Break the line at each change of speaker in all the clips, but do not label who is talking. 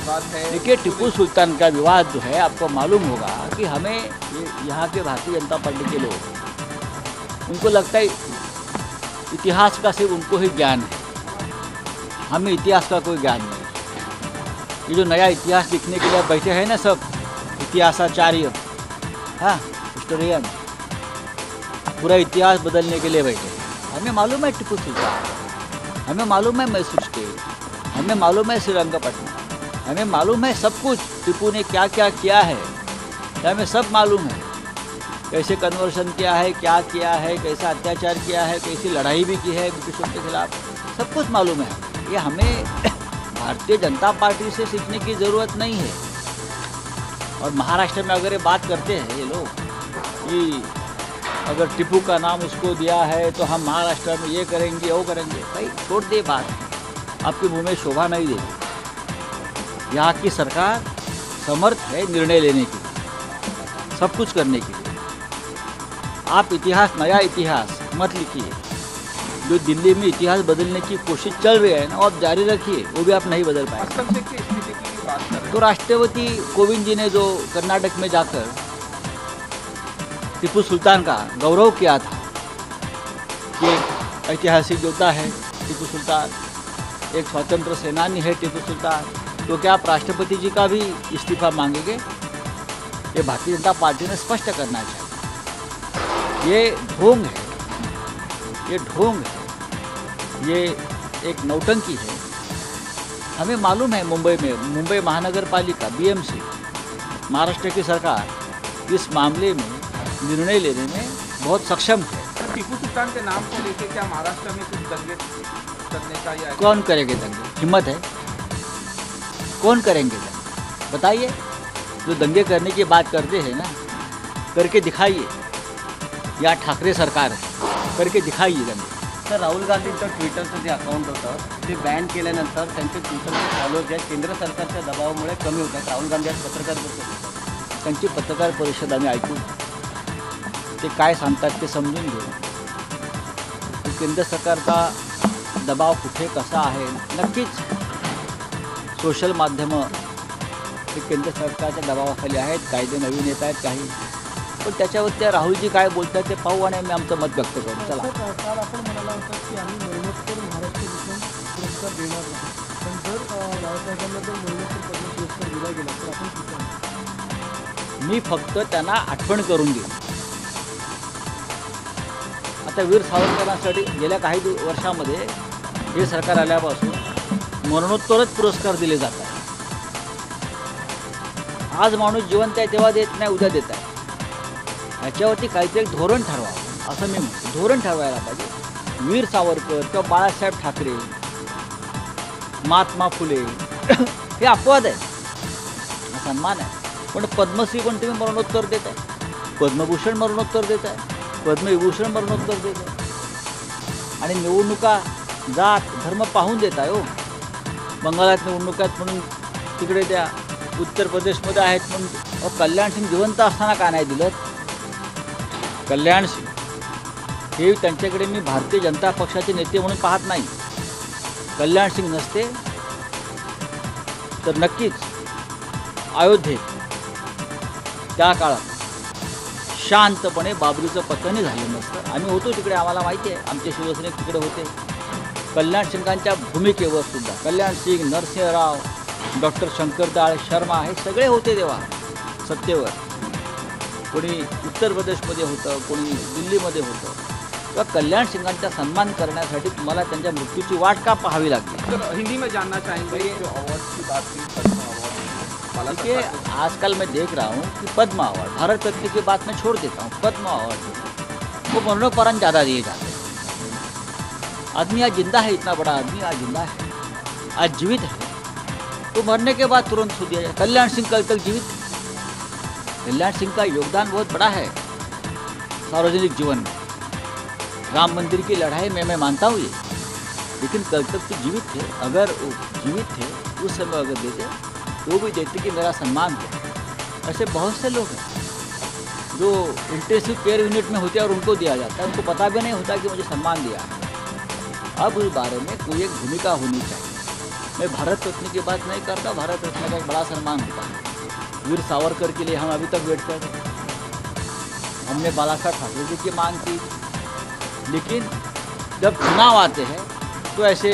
विवाद है।
देखिए, टिप्पू सुल्तान का विवाद जो है, आपको मालूम होगा कि हमें यहाँ के भारतीय जनता पार्टी के लोग, उनको लगता है इतिहास का सिर्फ उनको ही ज्ञान है, हमें इतिहास का कोई ज्ञान नहीं। ये जो नया इतिहास लिखने के लिए बैठे हैं ना सब इतिहासाचार्य, हाँ, हिस्टोरियन, पूरा इतिहास बदलने के लिए बैठे हैं। हमें मालूम है टिप्पू सुल्तान, हमें मालूम है मैसूर स्टेट, हमें मालूम है श्रीरंगपट्टनम, हमें मालूम है सब कुछ, टिप्पू ने क्या क्या किया है, हमें सब मालूम है। कैसे कन्वर्शन किया है, क्या किया है, कैसा अत्याचार किया है, कैसी लड़ाई भी की है ब्रिटिशों के खिलाफ, सब कुछ मालूम है। ये हमें भारतीय जनता पार्टी से सीखने की ज़रूरत नहीं है। और महाराष्ट्र में अगर ये बात करते हैं ये लोग कि अगर टिप्पू का नाम उसको दिया है तो हम महाराष्ट्र में ये करेंगे वो करेंगे, भाई छोड़ दे बात, आपकी मुँह में शोभा नहीं देगी। यहाँ की सरकार समर्थ है निर्णय लेने के लिए, सब कुछ करने के लिए। आप इतिहास, नया इतिहास मत लिखिए। जो दिल्ली में इतिहास बदलने की कोशिश चल रही है ना, आप जारी रखिए, वो भी आप नहीं बदल पाए।
असम की स्थिति की भी बात कर रहे हैं।
तो राष्ट्रपति कोविंद जी ने जो कर्नाटक में जाकर टिप्पू सुल्तान का गौरव किया था कि एक ऐतिहासिक योद्धा है टिप्पू सुल्तान, एक स्वतंत्र सेनानी है टिप्पू सुल्तान, तो क्या आप राष्ट्रपति जी का भी इस्तीफा मांगेंगे? ये भारतीय जनता पार्टी ने स्पष्ट करना चाहिए। ये ढोंग है, ये ढोंग है, ये एक नौटंकी है। हमें मालूम है मुंबई महानगर पालिका बीएमसी, महाराष्ट्र की सरकार इस मामले में निर्णय लेने में बहुत सक्षम है।
टिप्पू सुल्तान के नाम को लेकर क्या महाराष्ट्र में कुछ दंगे करने का या
कौन करेंगे दंगे? हिम्मत है? कौन करेंगे दंगे? बताइए। जो दंगे करने की बात करते हैं ना, करके दिखाइए। या ठाकरे सरकार है, करके दिखाइए दंगे।
सर, राहुल गांधींचं ट्विटरचं जे अकाउंट होतं ते बॅन केल्यानंतर त्यांचे ट्विटरचे फॉलोअर्स जे आहेत केंद्र सरकारच्या दबावामुळे कमी होत आहेत. राहुल गांधी आज पत्रकार परिषद घेतात.
त्यांची पत्रकार परिषद आम्ही ऐकू, ते काय सांगतात ते समजून घेऊ. केंद्र सरकारचा दबाव कुठे कसा आहे, नक्कीच सोशल माध्यमं हे केंद्र सरकारच्या दबावाखाली आहेत. कायदे नवीन येत आहेत काही, पण त्याच्यावरती राहुलजी काय बोलतात ते पाहू आणि आम्ही आमचं मत व्यक्त करू. चला.
काल आपण म्हणाला होता की आम्ही मरणोत्तर महाराष्ट्र भूषण पुरस्कार देणार नाही, पण जर बाळासाहेबांना जर मरणोत्तर पद्म पुरस्कार दिला गेला तर आपण सुद्धा
मी फक्त त्यांना आठवण करून देईन. आता वीर सावरकरांसाठी गेल्या काही वर्षामध्ये हे सरकार आल्यापासून मरणोत्तरच पुरस्कार दिले जातात. आज माणूस जिवंत आहे तेव्हा देत नाही, उद्या देत आहे. याच्यावरती काहीतरी धोरण ठरवावं असं मी म्हणतो. धोरण ठरवायला पाहिजे. वीर सावरकर किंवा बाळासाहेब ठाकरे, महात्मा फुले हे अपवाद आहे, हा सन्मान आहे. पण पद्मश्री पण तुम्ही मरणोत्तर देत आहे, पद्मभूषण मरणोत्तर देत आहे, पद्मविभूषण मरणोत्तर देत आहे. आणि निवडणुका जात धर्म पाहून देत आहे. हो, बंगालात निवडणुका आहेत म्हणून तिकडे त्या उत्तर प्रदेशमध्ये आहेत म्हणून कल्याण सिंग जिवंत असताना का नाही दिलं? कल्याण सिंग हे त्यांच्याकडे मी भारतीय जनता पक्षाचे नेते म्हणून पाहत नाही. कल्याण सिंग नसते तर नक्कीच अयोध्येत त्या काळात शांतपणे बाबरीचं पतनही झालं नसतं. आम्ही होतो तिकडे, आम्हाला माहिती आहे, आमचे शिवसैनिक तिकडे होते. कल्याण सिंगांच्या भूमिकेवर सुद्धा कल्याण सिंग, नरसिंहराव, डॉक्टर शंकरदयाळ शर्मा हे सगळे होते तेव्हा सत्तेवर. कोणी उत्तर प्रदेशमध्ये होतं, कोणी दिल्लीमध्ये होतं. किंवा कल्याण सिंगांचा सन्मान करण्यासाठी तुम्हाला त्यांच्या मृत्यूची वाट का पाहावी लागली?
सर, हिंदी में जानना चाहेंगे जो अवार्ड की बात की, पद्म अवार्ड।
देखिए, आजकल मैं देख रहा हूँ कि पद्म अवार्ड, भारत रत्न की बात मैं छोड़ देता हूँ, पद्म अवार्ड वो मरणोपरांत ज़्यादा दिए जाते हैं। आदमी आज जिंदा है, इतना बड़ा आदमी आज जिंदा है, आज जीवित है, तो मरने के बाद तुरंत छू दिया जाए। कल्याण सिंह कल तक जीवित है। कल्याण सिंह का योगदान बहुत बड़ा है सार्वजनिक जीवन में। राम मंदिर की लड़ाई में मैं मानता हूँ ये, लेकिन कल तक तो जीवित थे। अगर वो जीवित थे उस समय अगर देते तो वो भी देते कि मेरा सम्मान हो। ऐसे बहुत से लोग हैं जो इंटेंसिव केयर यूनिट में होते हैं और उनको दिया जाता है, उनको पता भी नहीं होता कि मुझे सम्मान दिया है। अब उस बारे में कोई एक भूमिका होनी चाहिए। मैं भारत रत्न की बात नहीं करता। भारत रत्न का एक बड़ा सम्मान होता है। वीर सावरकर के लिए हम अभी तक वेट कर रहे हैं। हमने बाला साहब ठाकरे जी की मांग की, लेकिन जब चुनाव आते हैं तो ऐसे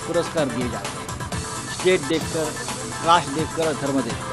पुरस्कार दिए जाते हैं, स्टेट देखकर, कास्ट देखकर और धर्म देखकर।